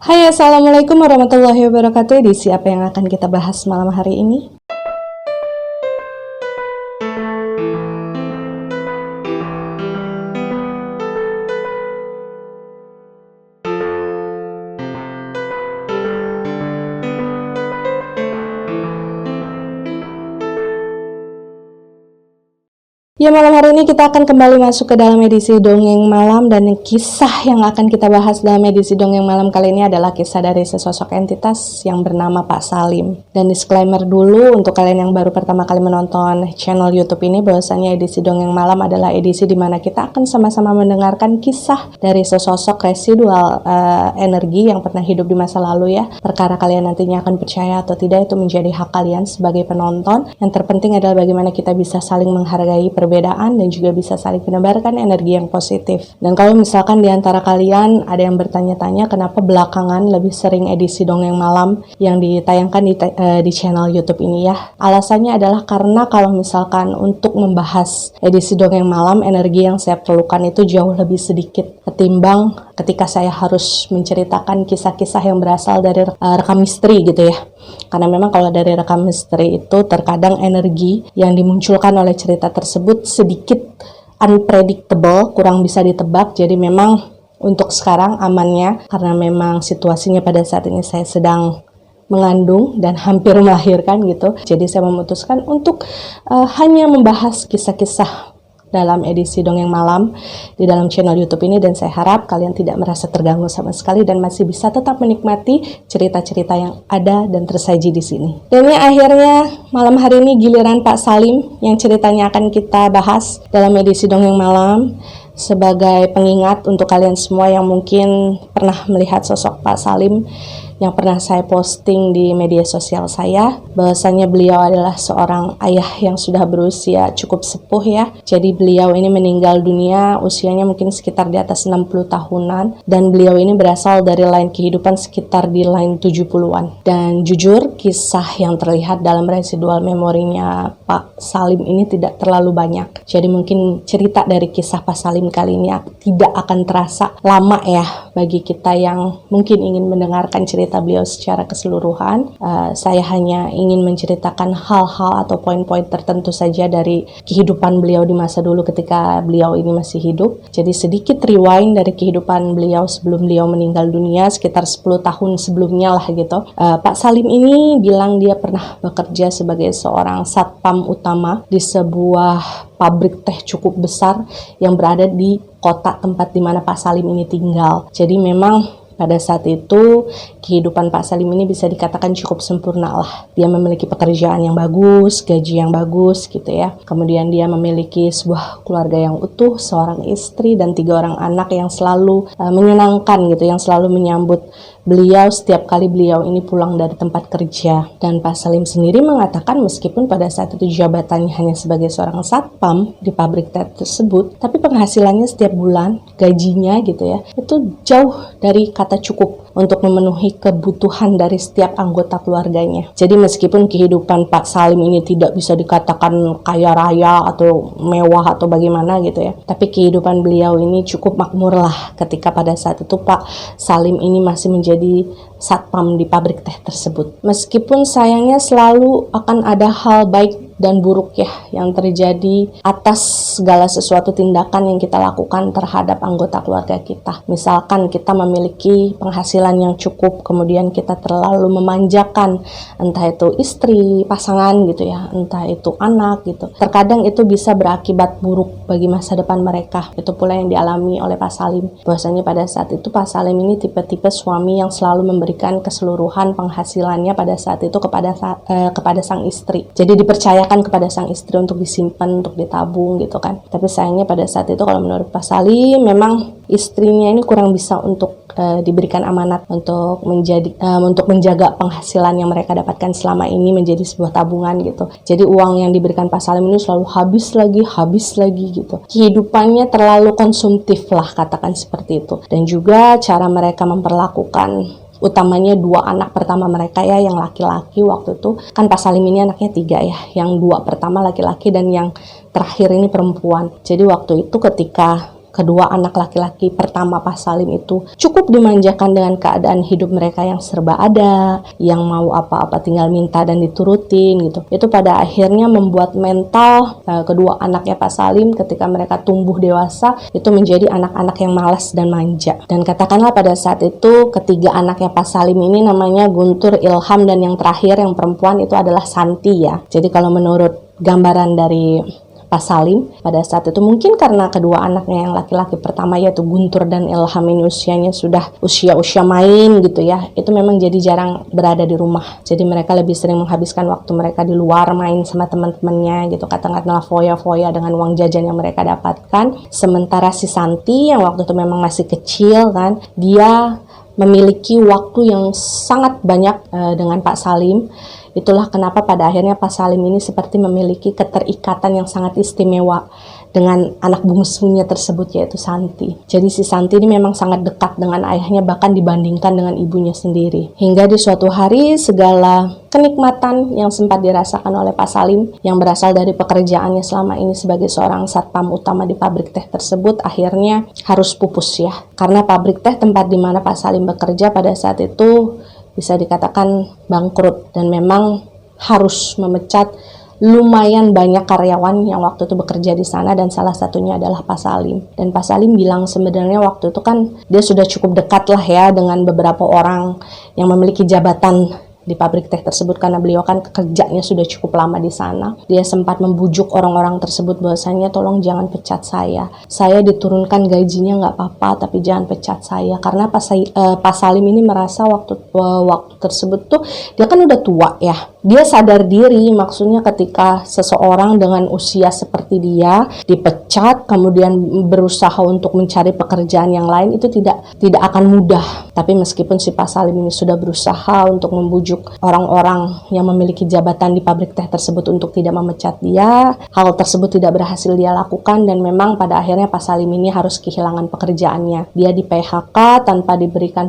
Hai, Assalamualaikum warahmatullahi wabarakatuh. Edisi apa yang akan kita bahas malam hari ini? Ya, malam hari ini kita akan kembali masuk ke dalam edisi Dongeng Malam, dan kisah yang akan kita bahas dalam edisi Dongeng Malam kali ini adalah kisah dari sesosok entitas yang bernama Pak Salim. Dan disclaimer dulu untuk kalian yang baru pertama kali menonton channel YouTube ini, bahwasanya edisi Dongeng Malam adalah edisi di mana kita akan sama-sama mendengarkan kisah dari sesosok residual energi yang pernah hidup di masa lalu ya. Perkara kalian nantinya akan percaya atau tidak itu menjadi hak kalian sebagai penonton. Yang terpenting adalah bagaimana kita bisa saling menghargai perbedaan dan juga bisa saling menebarkan energi yang positif. Dan kalau misalkan di antara kalian ada yang bertanya-tanya kenapa belakangan lebih sering edisi Dongeng Malam yang ditayangkan di channel YouTube ini ya, alasannya adalah karena kalau misalkan untuk membahas edisi Dongeng Malam, energi yang saya perlukan itu jauh lebih sedikit ketimbang ketika saya harus menceritakan kisah-kisah yang berasal dari rekam misteri gitu ya. Karena memang kalau dari rekam misteri itu terkadang energi yang dimunculkan oleh cerita tersebut sedikit unpredictable, kurang bisa ditebak. Jadi memang untuk sekarang amannya, karena memang situasinya pada saat ini saya sedang mengandung dan hampir melahirkan gitu. Jadi saya memutuskan untuk hanya membahas kisah-kisah dalam edisi Dongeng Malam di dalam channel YouTube ini, dan saya harap kalian tidak merasa terganggu sama sekali dan masih bisa tetap menikmati cerita-cerita yang ada dan tersaji di sini. Dan ya, akhirnya malam hari ini giliran Pak Salim yang ceritanya akan kita bahas dalam edisi Dongeng Malam. Sebagai pengingat untuk kalian semua yang mungkin pernah melihat sosok Pak Salim yang pernah saya posting di media sosial saya, bahwasanya beliau adalah seorang ayah yang sudah berusia cukup sepuh ya. Jadi beliau ini meninggal dunia usianya mungkin sekitar di atas 60 tahunan, dan beliau ini berasal dari line kehidupan sekitar di line 70-an. Dan jujur, kisah yang terlihat dalam residual memorinya Pak Salim ini tidak terlalu banyak. Jadi mungkin cerita dari kisah Pak Salim kali ini tidak akan terasa lama ya bagi kita yang mungkin ingin mendengarkan cerita beliau secara keseluruhan. Saya hanya ingin menceritakan hal-hal atau poin-poin tertentu saja dari kehidupan beliau di masa dulu ketika beliau ini masih hidup. Jadi sedikit rewind dari kehidupan beliau sebelum beliau meninggal dunia, sekitar 10 tahun sebelumnya lah gitu. Pak Salim ini bilang dia pernah bekerja sebagai seorang satpam utama di sebuah pabrik teh cukup besar yang berada di kota tempat di mana Pak Salim ini tinggal. Jadi memang pada saat itu kehidupan Pak Salim ini bisa dikatakan cukup sempurna lah. Dia memiliki pekerjaan yang bagus, gaji yang bagus gitu ya. Kemudian dia memiliki sebuah keluarga yang utuh, seorang istri dan 3 orang anak yang selalu menyenangkan gitu, yang selalu menyambut beliau setiap kali beliau ini pulang dari tempat kerja. Dan Pak Salim sendiri mengatakan meskipun pada saat itu jabatannya hanya sebagai seorang satpam di pabrik teh tersebut, tapi penghasilannya setiap bulan, gajinya gitu ya, itu jauh dari kata cukup untuk memenuhi kebutuhan dari setiap anggota keluarganya. Jadi meskipun kehidupan Pak Salim ini tidak bisa dikatakan kaya raya atau mewah atau bagaimana gitu ya, tapi kehidupan beliau ini cukup makmur lah ketika pada saat itu Pak Salim ini masih menjadi satpam di pabrik teh tersebut. Meskipun sayangnya selalu akan ada hal baik dan buruk ya yang terjadi atas segala sesuatu tindakan yang kita lakukan terhadap anggota keluarga kita. Misalkan kita memiliki penghasilan yang cukup, kemudian kita terlalu memanjakan entah itu istri, pasangan gitu ya, entah itu anak gitu. Terkadang itu bisa berakibat buruk bagi masa depan mereka. Itu pula yang dialami oleh Pak Salim. Bahwasanya pada saat itu Pak Salim ini tipe-tipe suami yang selalu memberikan keseluruhan penghasilannya pada saat itu kepada sang istri. Jadi dipercayakan kepada sang istri untuk disimpan, untuk ditabung gitu kan. Tapi sayangnya pada saat itu kalau menurut Pak Salim memang istrinya ini kurang bisa untuk diberikan amanat untuk menjaga penghasilan yang mereka dapatkan selama ini menjadi sebuah tabungan gitu. Jadi uang yang diberikan Pak Salim ini selalu habis lagi gitu. Kehidupannya terlalu konsumtif lah, katakan seperti itu. Dan juga cara mereka memperlakukan utamanya 2 anak pertama mereka ya, yang laki-laki waktu itu kan Pak Salim ini anaknya 3 ya, yang 2 pertama laki-laki dan yang terakhir ini perempuan. Jadi waktu itu ketika kedua anak laki-laki pertama Pak Salim itu cukup dimanjakan dengan keadaan hidup mereka yang serba ada, yang mau apa-apa tinggal minta dan diturutin gitu. Itu pada akhirnya membuat mental kedua anaknya Pak Salim ketika mereka tumbuh dewasa itu menjadi anak-anak yang malas dan manja. Dan katakanlah pada saat itu ketiga anaknya Pak Salim ini namanya Guntur, Ilham, dan yang terakhir yang perempuan itu adalah Santi ya. Jadi kalau menurut gambaran dari Pak Salim pada saat itu mungkin karena kedua anaknya yang laki-laki pertama yaitu Guntur dan Ilham ini usianya sudah usia main gitu ya, itu memang jadi jarang berada di rumah. Jadi mereka lebih sering menghabiskan waktu mereka di luar main sama teman-temannya gitu, katakanlah foya-foya dengan uang jajan yang mereka dapatkan. Sementara si Santi yang waktu itu memang masih kecil kan, dia memiliki waktu yang sangat banyak dengan Pak Salim. Itulah kenapa pada akhirnya Pak Salim ini seperti memiliki keterikatan yang sangat istimewa dengan anak bungsunya tersebut yaitu Santi. Jadi si Santi ini memang sangat dekat dengan ayahnya bahkan dibandingkan dengan ibunya sendiri. Hingga di suatu hari segala kenikmatan yang sempat dirasakan oleh Pak Salim yang berasal dari pekerjaannya selama ini sebagai seorang satpam utama di pabrik teh tersebut akhirnya harus pupus ya. Karena pabrik teh tempat di mana Pak Salim bekerja pada saat itu bisa dikatakan bangkrut dan memang harus memecat lumayan banyak karyawan yang waktu itu bekerja di sana dan salah satunya adalah Pak Salim. Dan Pak Salim bilang sebenarnya waktu itu kan dia sudah cukup dekat lah ya dengan beberapa orang yang memiliki jabatan di pabrik teh tersebut karena beliau kan kerjanya sudah cukup lama di sana. Dia sempat membujuk orang-orang tersebut bahwasanya tolong jangan pecat saya. Saya diturunkan gajinya nggak apa-apa tapi jangan pecat saya. Karena Pak Salim ini merasa waktu tersebut tuh dia kan udah tua ya. Dia sadar diri maksudnya ketika seseorang dengan usia seperti dia dipecat kemudian berusaha untuk mencari pekerjaan yang lain itu tidak akan mudah. Tapi meskipun si Pak Salim ini sudah berusaha untuk membujuk orang-orang yang memiliki jabatan di pabrik teh tersebut untuk tidak memecat dia, hal tersebut tidak berhasil dia lakukan dan memang pada akhirnya Pak Salim ini harus kehilangan pekerjaannya. Dia di PHK tanpa diberikan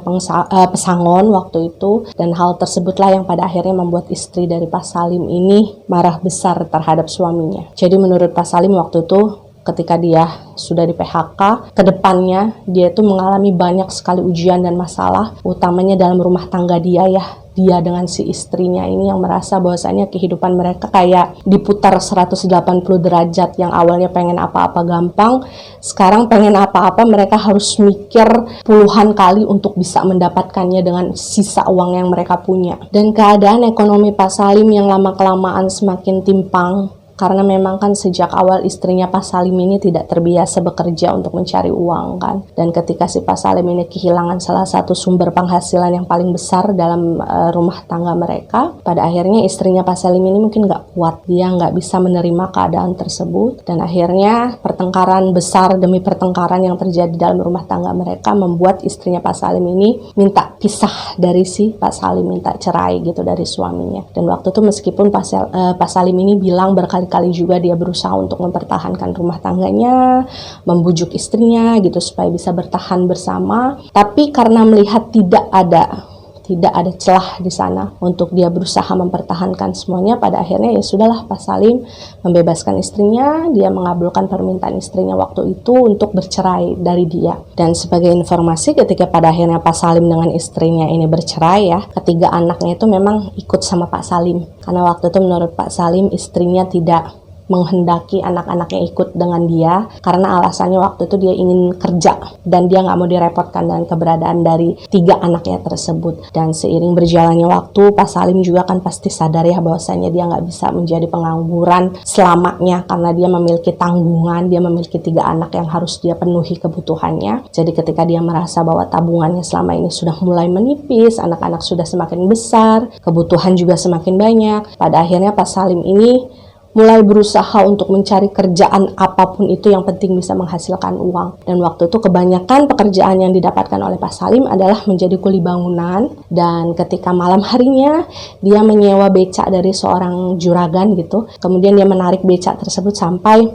pesangon waktu itu dan hal tersebutlah yang pada akhirnya membuat istri dari Pak Salim ini marah besar terhadap suaminya. Jadi menurut Pak Salim waktu itu ketika dia sudah di PHK, kedepannya dia itu mengalami banyak sekali ujian dan masalah, utamanya dalam rumah tangga dia ya. Dia dengan si istrinya ini yang merasa bahwasanya kehidupan mereka kayak diputar 180 derajat. Yang awalnya pengen apa-apa gampang, sekarang pengen apa-apa mereka harus mikir puluhan kali untuk bisa mendapatkannya dengan sisa uang yang mereka punya. Dan keadaan ekonomi Pak Salim yang lama-kelamaan semakin timpang karena memang kan sejak awal istrinya Pak Salim ini tidak terbiasa bekerja untuk mencari uang kan. Dan ketika si Pak Salim ini kehilangan salah satu sumber penghasilan yang paling besar dalam rumah tangga mereka, pada akhirnya istrinya Pak Salim ini mungkin nggak kuat, dia nggak bisa menerima keadaan tersebut dan akhirnya pertengkaran besar demi pertengkaran yang terjadi dalam rumah tangga mereka membuat istrinya Pak Salim ini minta pisah dari si Pak Salim, minta cerai gitu dari suaminya. Dan waktu itu meskipun Pak Salim ini bilang berkali-kali juga dia berusaha untuk mempertahankan rumah tangganya, membujuk istrinya gitu supaya bisa bertahan bersama, tapi karena melihat tidak ada celah di sana untuk dia berusaha mempertahankan semuanya, pada akhirnya ya sudahlah Pak Salim membebaskan istrinya, dia mengabulkan permintaan istrinya waktu itu untuk bercerai dari dia. Dan sebagai informasi ketika pada akhirnya Pak Salim dengan istrinya ini bercerai ya, ketiga anaknya itu memang ikut sama Pak Salim karena waktu itu menurut Pak Salim istrinya tidak menghendaki anak-anaknya ikut dengan dia karena alasannya waktu itu dia ingin kerja dan dia nggak mau direpotkan dengan keberadaan dari tiga anaknya tersebut. Dan seiring berjalannya waktu Pak Salim juga kan pasti sadar ya bahwasanya dia nggak bisa menjadi pengangguran selamanya karena dia memiliki tanggungan, dia memiliki tiga anak yang harus dia penuhi kebutuhannya. Jadi ketika dia merasa bahwa tabungannya selama ini sudah mulai menipis, anak-anak sudah semakin besar, kebutuhan juga semakin banyak, pada akhirnya Pak Salim ini mulai berusaha untuk mencari kerjaan apapun itu yang penting bisa menghasilkan uang. Dan waktu itu kebanyakan pekerjaan yang didapatkan oleh Pak Salim adalah menjadi kuli bangunan. Dan ketika malam harinya dia menyewa becak dari seorang juragan gitu. Kemudian dia menarik becak tersebut sampai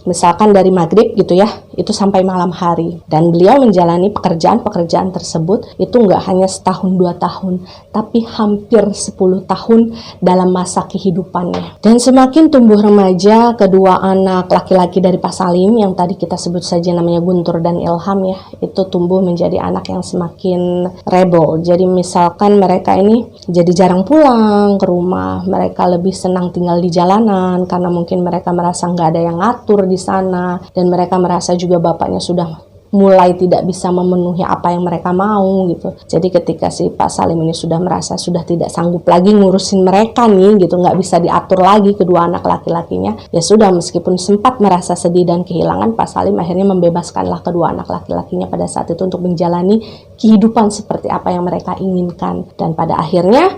misalkan dari maghrib gitu ya, itu sampai malam hari. Dan beliau menjalani pekerjaan-pekerjaan tersebut itu nggak hanya setahun 2 tahun, tapi hampir 10 tahun dalam masa kehidupannya. Dan semakin tumbuh remaja, kedua anak laki-laki dari Pak Salim yang tadi kita sebut saja namanya Guntur dan Ilham ya, itu tumbuh menjadi anak yang semakin rebel. Jadi misalkan mereka ini jadi jarang pulang ke rumah, mereka lebih senang tinggal di jalanan karena mungkin mereka merasa nggak ada yang ngatur di sana, dan mereka merasa juga bapaknya sudah mulai tidak bisa memenuhi apa yang mereka mau gitu. Jadi ketika si Pak Salim ini sudah merasa sudah tidak sanggup lagi ngurusin mereka nih gitu, nggak bisa diatur lagi kedua anak laki-lakinya, ya sudah, meskipun sempat merasa sedih dan kehilangan, Pak Salim akhirnya membebaskanlah kedua anak laki-lakinya pada saat itu untuk menjalani kehidupan seperti apa yang mereka inginkan. Dan pada akhirnya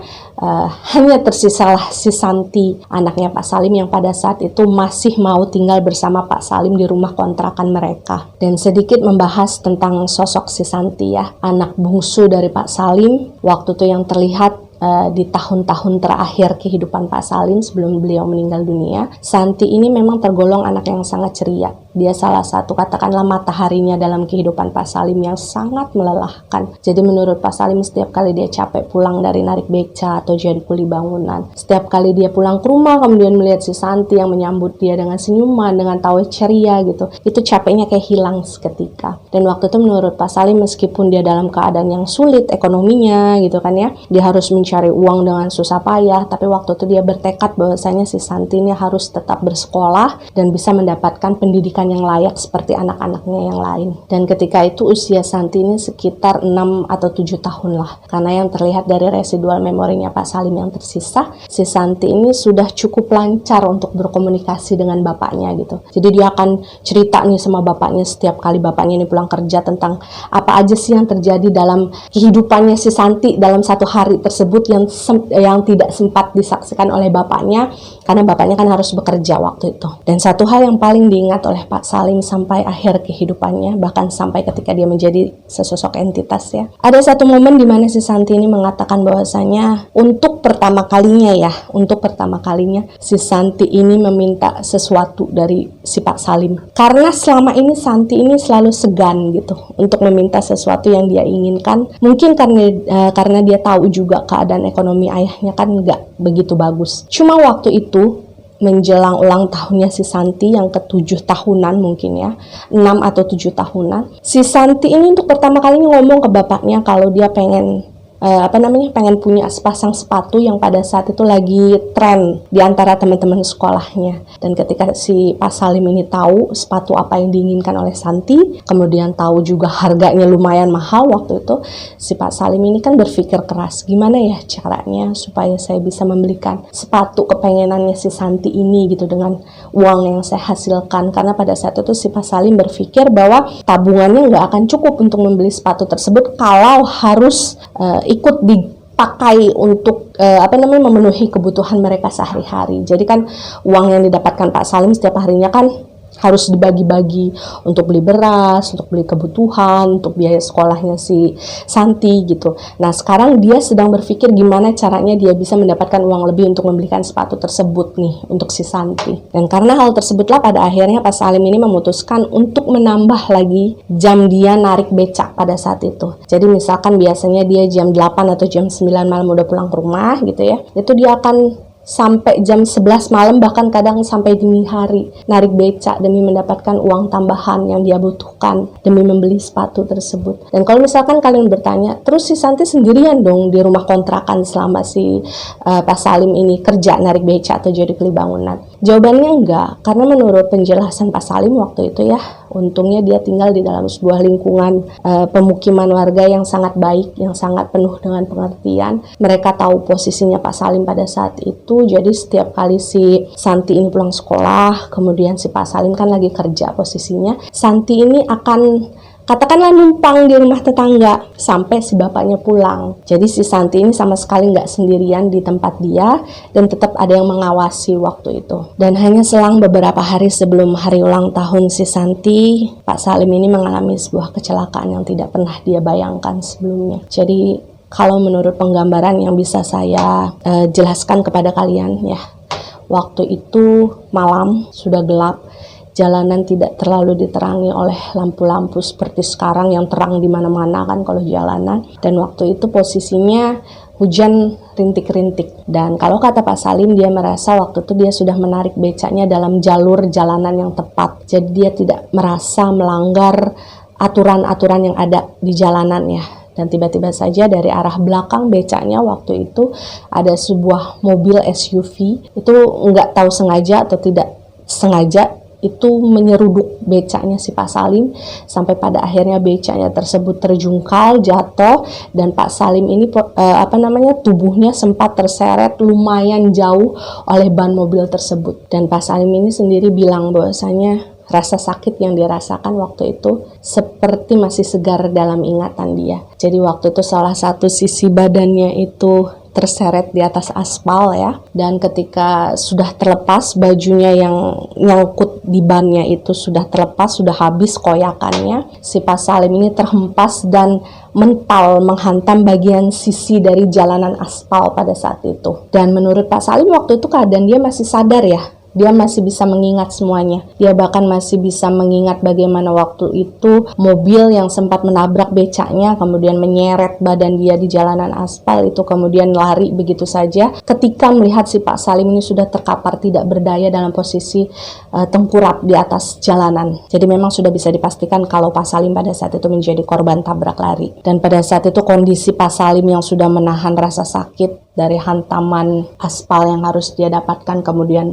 hanya tersisalah si Santi, anaknya Pak Salim, yang pada saat itu masih mau tinggal bersama Pak Salim di rumah kontrakan mereka. Dan sedikit membahas tentang sosok si Santi ya, anak bungsu dari Pak Salim, waktu itu yang terlihat di tahun-tahun terakhir kehidupan Pak Salim sebelum beliau meninggal dunia. Santi ini memang tergolong anak yang sangat ceria. Dia salah satu, katakanlah, mataharinya dalam kehidupan Pak Salim yang sangat melelahkan. Jadi menurut Pak Salim, setiap kali dia capek pulang dari narik beca atau jadi kuli bangunan, setiap kali dia pulang ke rumah kemudian melihat si Santi yang menyambut dia dengan senyuman, dengan tawa ceria gitu, itu capeknya kayak hilang seketika. Dan waktu itu menurut Pak Salim, meskipun dia dalam keadaan yang sulit ekonominya gitu kan ya, dia harus mencari uang dengan susah payah, tapi waktu itu dia bertekad bahwasanya si Santi ini harus tetap bersekolah dan bisa mendapatkan pendidikan yang layak seperti anak-anaknya yang lain. Dan ketika itu usia Santi ini sekitar 6 atau 7 tahun lah, karena yang terlihat dari residual memorinya Pak Salim yang tersisa, si Santi ini sudah cukup lancar untuk berkomunikasi dengan bapaknya gitu. Jadi dia akan cerita nih sama bapaknya setiap kali bapaknya ini pulang kerja tentang apa aja sih yang terjadi dalam kehidupannya si Santi dalam satu hari tersebut yang tidak sempat disaksikan oleh bapaknya, karena bapaknya kan harus bekerja waktu itu. Dan satu hal yang paling diingat oleh Pak Salim sampai akhir kehidupannya, bahkan sampai ketika dia menjadi sesosok entitas ya, ada satu momen di mana si Santi ini mengatakan bahwasanya untuk pertama kalinya si Santi ini meminta sesuatu dari si Pak Salim. Karena selama ini Santi ini selalu segan gitu untuk meminta sesuatu yang dia inginkan. Mungkin karena dia tahu juga keadaan ekonomi ayahnya kan nggak begitu bagus. Cuma waktu itu menjelang ulang tahunnya si Santi yang ke-7 tahunan mungkin ya, 6 atau 7 tahunan, si Santi ini untuk pertama kalinya ngomong ke bapaknya kalau dia pengen pengen punya sepasang sepatu yang pada saat itu lagi tren di antara teman-teman sekolahnya. Dan ketika si Pak Salim ini tahu sepatu apa yang diinginkan oleh Santi, kemudian tahu juga harganya lumayan mahal waktu itu, si Pak Salim ini kan berpikir keras, gimana ya caranya supaya saya bisa membelikan sepatu kepengenannya si Santi ini gitu dengan uang yang saya hasilkan. Karena pada saat itu si Pak Salim berpikir bahwa tabungannya nggak akan cukup untuk membeli sepatu tersebut kalau harus ikut dipakai untuk memenuhi kebutuhan mereka sehari-hari. Jadi kan uang yang didapatkan Pak Salim setiap harinya kan harus dibagi-bagi untuk beli beras, untuk beli kebutuhan, untuk biaya sekolahnya si Santi gitu. Nah sekarang dia sedang berpikir gimana caranya dia bisa mendapatkan uang lebih untuk membelikan sepatu tersebut nih untuk si Santi. Dan karena hal tersebutlah pada akhirnya Pak Salim ini memutuskan untuk menambah lagi jam dia narik becak pada saat itu. Jadi misalkan biasanya dia jam 8 atau jam 9 malam udah pulang ke rumah gitu ya, itu dia akan sampai jam 11 malam, bahkan kadang sampai dini hari narik becak demi mendapatkan uang tambahan yang dia butuhkan demi membeli sepatu tersebut. Dan kalau misalkan kalian bertanya, terus si Santi sendirian dong di rumah kontrakan selama si Pak Salim ini kerja narik becak atau jadi kuli bangunan? Jawabannya enggak, karena menurut penjelasan Pak Salim waktu itu ya, untungnya dia tinggal di dalam sebuah lingkungan pemukiman warga yang sangat baik, yang sangat penuh dengan pengertian. Mereka tahu posisinya Pak Salim pada saat itu, jadi setiap kali si Santi ini pulang sekolah, kemudian si Pak Salim kan lagi kerja posisinya, Santi ini akan katakanlah numpang di rumah tetangga sampai si bapaknya pulang. Jadi si Santi ini sama sekali nggak sendirian di tempat dia, dan tetap ada yang mengawasi waktu itu. Dan hanya selang beberapa hari sebelum hari ulang tahun si Santi, Pak Salim ini mengalami sebuah kecelakaan yang tidak pernah dia bayangkan sebelumnya. Jadi kalau menurut penggambaran yang bisa saya jelaskan kepada kalian ya, waktu itu malam sudah gelap. jalanan tidak terlalu diterangi oleh lampu-lampu seperti sekarang yang terang di mana-mana kan kalau jalanan. Dan waktu itu posisinya hujan rintik-rintik. Dan kalau kata Pak Salim, dia merasa waktu itu dia sudah menarik becaknya dalam jalur jalanan yang tepat. Jadi dia tidak merasa melanggar aturan-aturan yang ada di jalanannya. Dan tiba-tiba saja dari arah belakang becaknya waktu itu ada sebuah mobil SUV. Itu nggak tahu sengaja atau tidak sengaja itu menyeruduk becaknya si Pak Salim sampai pada akhirnya becaknya tersebut terjungkal, jatuh, dan Pak Salim ini tubuhnya sempat terseret lumayan jauh oleh ban mobil tersebut. Dan Pak Salim ini sendiri bilang bahwasanya rasa sakit yang dirasakan waktu itu seperti masih segar dalam ingatan dia. Jadi waktu itu salah satu sisi badannya itu terseret di atas aspal ya, dan ketika sudah terlepas bajunya yang nyangkut di bannya itu sudah terlepas, sudah habis koyakannya, si Pak Salim ini terhempas dan mental menghantam bagian sisi dari jalanan aspal pada saat itu. Dan menurut Pak Salim waktu itu keadaan dia masih sadar ya. Dia masih bisa mengingat semuanya. Dia bahkan masih bisa mengingat bagaimana waktu itu mobil yang sempat menabrak becaknya kemudian menyeret badan dia di jalanan aspal itu kemudian lari begitu saja. Ketika melihat si Pak Salim ini sudah terkapar tidak berdaya dalam posisi tengkurap di atas jalanan. Jadi memang sudah bisa dipastikan kalau Pak Salim pada saat itu menjadi korban tabrak lari. Dan pada saat itu kondisi Pak Salim yang sudah menahan rasa sakit dari hantaman aspal yang harus dia dapatkan, kemudian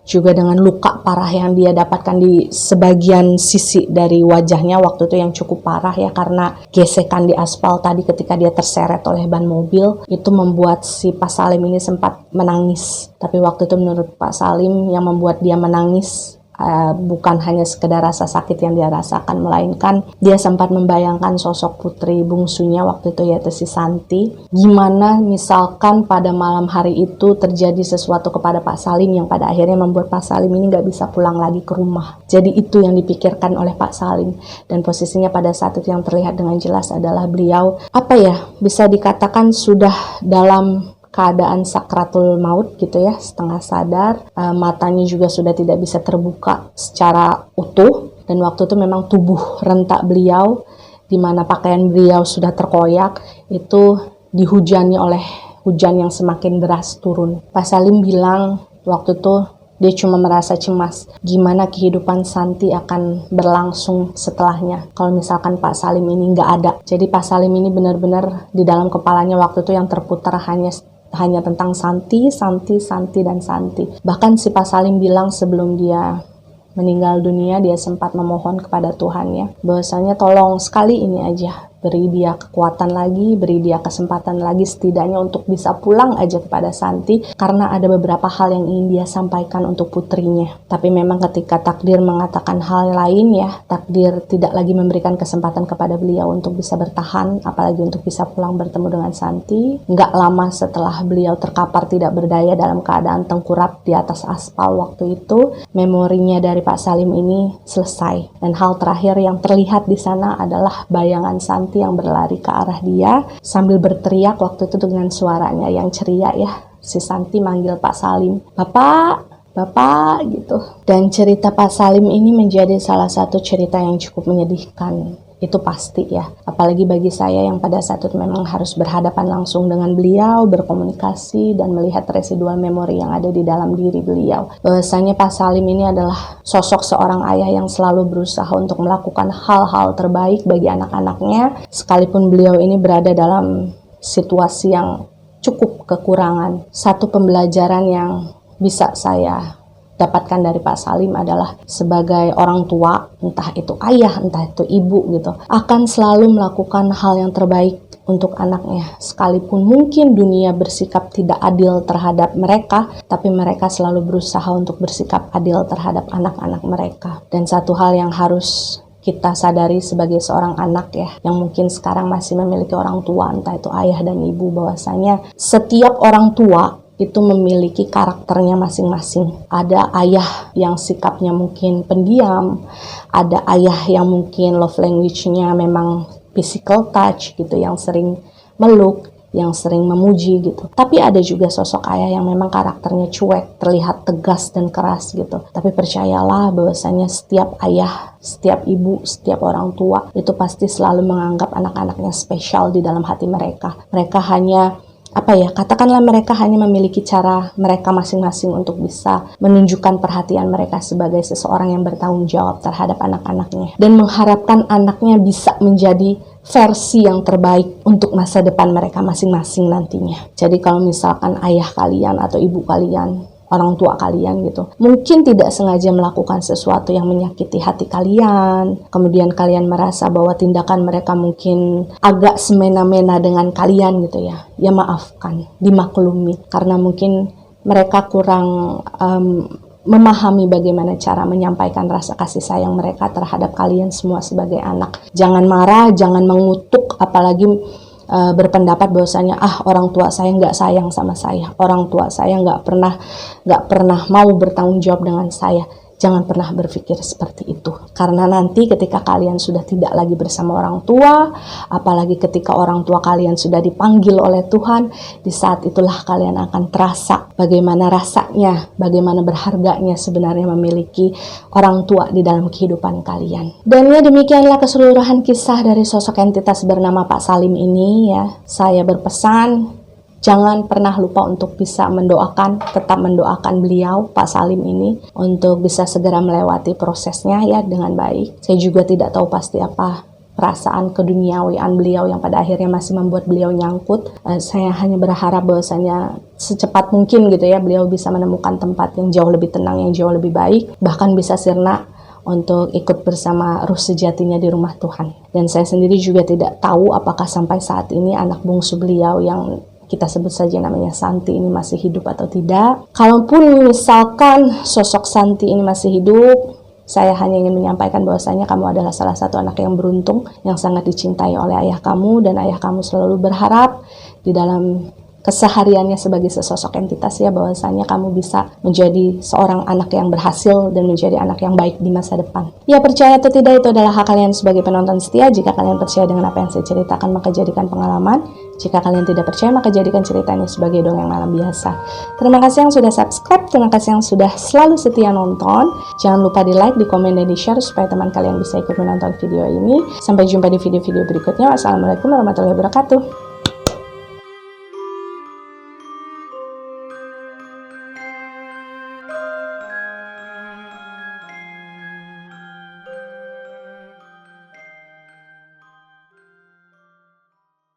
juga dengan luka parah yang dia dapatkan di sebagian sisi dari wajahnya waktu itu yang cukup parah ya, karena gesekan di aspal tadi ketika dia terseret oleh ban mobil itu membuat si Pak Salim ini sempat menangis. Tapi waktu itu menurut Pak Salim yang membuat dia menangis bukan hanya sekedar rasa sakit yang dia rasakan, melainkan dia sempat membayangkan sosok putri bungsunya waktu itu yaitu si Santi. Gimana misalkan pada malam hari itu terjadi sesuatu kepada Pak Salim yang pada akhirnya membuat Pak Salim ini gak bisa pulang lagi ke rumah. Jadi itu yang dipikirkan oleh Pak Salim. Dan posisinya pada saat itu yang terlihat dengan jelas adalah beliau bisa dikatakan sudah dalam keadaan sakratul maut gitu ya, setengah sadar, matanya juga sudah tidak bisa terbuka secara utuh, dan waktu itu memang tubuh rentak beliau, di mana pakaian beliau sudah terkoyak, itu dihujani oleh hujan yang semakin deras turun. Pak Salim bilang waktu itu dia cuma merasa cemas gimana kehidupan Santi akan berlangsung setelahnya kalau misalkan Pak Salim ini nggak ada. Jadi Pak Salim ini benar-benar di dalam kepalanya waktu itu yang terputar hanya tentang Santi. Bahkan si Pak Salim bilang sebelum dia meninggal dunia, dia sempat memohon kepada Tuhan ya, bahwasanya tolong sekali ini aja, beri dia kekuatan lagi, beri dia kesempatan lagi setidaknya untuk bisa pulang aja kepada Santi, karena ada beberapa hal yang ingin dia sampaikan untuk putrinya. Tapi memang ketika takdir mengatakan hal lain ya, takdir tidak lagi memberikan kesempatan kepada beliau untuk bisa bertahan, apalagi untuk bisa pulang bertemu dengan Santi. Nggak lama setelah beliau terkapar tidak berdaya dalam keadaan tengkurap di atas aspal waktu itu, memorinya dari Pak Salim ini selesai. Dan hal terakhir yang terlihat di sana adalah bayangan Santi yang berlari ke arah dia sambil berteriak waktu itu dengan suaranya yang ceria ya. Si Santi manggil Pak Salim, Bapak gitu. Dan cerita Pak Salim ini menjadi salah satu cerita yang cukup menyedihkan. Itu pasti ya, apalagi bagi saya yang pada saat itu memang harus berhadapan langsung dengan beliau, berkomunikasi dan melihat residual memori yang ada di dalam diri beliau. Bahwasanya Pak Salim ini adalah sosok seorang ayah yang selalu berusaha untuk melakukan hal-hal terbaik bagi anak-anaknya, sekalipun beliau ini berada dalam situasi yang cukup kekurangan. Satu pembelajaran yang bisa saya dapatkan dari Pak Salim adalah sebagai orang tua, entah itu ayah, entah itu ibu gitu, akan selalu melakukan hal yang terbaik untuk anaknya. Sekalipun mungkin dunia bersikap tidak adil terhadap mereka, tapi mereka selalu berusaha untuk bersikap adil terhadap anak-anak mereka. Dan satu hal yang harus kita sadari sebagai seorang anak ya, yang mungkin sekarang masih memiliki orang tua, entah itu ayah dan ibu, bahwasanya setiap orang tua itu memiliki karakternya masing-masing. Ada ayah yang sikapnya mungkin pendiam, ada ayah yang mungkin love language-nya memang physical touch gitu, yang sering meluk, yang sering memuji gitu. Tapi ada juga sosok ayah yang memang karakternya cuek, terlihat tegas dan keras gitu. Tapi percayalah bahwasanya setiap ayah, setiap ibu, setiap orang tua itu pasti selalu menganggap anak-anaknya spesial di dalam hati mereka. Mereka hanya katakanlah mereka hanya memiliki cara mereka masing-masing untuk bisa menunjukkan perhatian mereka sebagai seseorang yang bertanggung jawab terhadap anak-anaknya dan mengharapkan anaknya bisa menjadi versi yang terbaik untuk masa depan mereka masing-masing nantinya. Jadi kalau misalkan ayah kalian atau ibu kalian, orang tua kalian gitu, mungkin tidak sengaja melakukan sesuatu yang menyakiti hati kalian, kemudian kalian merasa bahwa tindakan mereka mungkin agak semena-mena dengan kalian gitu ya, ya maafkan, dimaklumi, karena mungkin mereka kurang memahami bagaimana cara menyampaikan rasa kasih sayang mereka terhadap kalian semua sebagai anak. Jangan marah, jangan mengutuk, apalagi berpendapat bahwasanya orang tua saya nggak sayang sama saya, orang tua saya nggak pernah mau bertanggung jawab dengan saya. Jangan pernah berpikir seperti itu, karena nanti ketika kalian sudah tidak lagi bersama orang tua, apalagi ketika orang tua kalian sudah dipanggil oleh Tuhan, di saat itulah kalian akan terasa bagaimana rasanya, bagaimana berharganya sebenarnya memiliki orang tua di dalam kehidupan kalian. Dan ya, demikianlah keseluruhan kisah dari sosok entitas bernama Pak Salim ini ya. Saya berpesan, jangan pernah lupa untuk bisa tetap mendoakan beliau, Pak Salim ini, untuk bisa segera melewati prosesnya ya dengan baik. Saya juga tidak tahu pasti apa perasaan keduniawian beliau yang pada akhirnya masih membuat beliau nyangkut. Saya hanya berharap bahwasanya secepat mungkin gitu ya, beliau bisa menemukan tempat yang jauh lebih tenang, yang jauh lebih baik, bahkan bisa sirna untuk ikut bersama ruh sejatinya di rumah Tuhan. Dan saya sendiri juga tidak tahu apakah sampai saat ini anak bungsu beliau yang kita sebut saja namanya Santi ini masih hidup atau tidak. Kalaupun misalkan sosok Santi ini masih hidup, saya hanya ingin menyampaikan bahwasanya kamu adalah salah satu anak yang beruntung, yang sangat dicintai oleh ayah kamu, dan ayah kamu selalu berharap di dalam kesehariannya sebagai sesosok entitas ya, bahwasanya kamu bisa menjadi seorang anak yang berhasil dan menjadi anak yang baik di masa depan. Ya, percaya atau tidak itu adalah hak kalian sebagai penonton setia. Jika kalian percaya dengan apa yang saya ceritakan, maka jadikan pengalaman. Jika kalian tidak percaya, maka jadikan ceritanya sebagai dongeng malam biasa. Terima kasih yang sudah subscribe, terima kasih yang sudah selalu setia nonton. Jangan lupa di like, di komen, dan di share supaya teman kalian bisa ikut menonton video ini. Sampai jumpa di video-video berikutnya. Wassalamualaikum warahmatullahi wabarakatuh.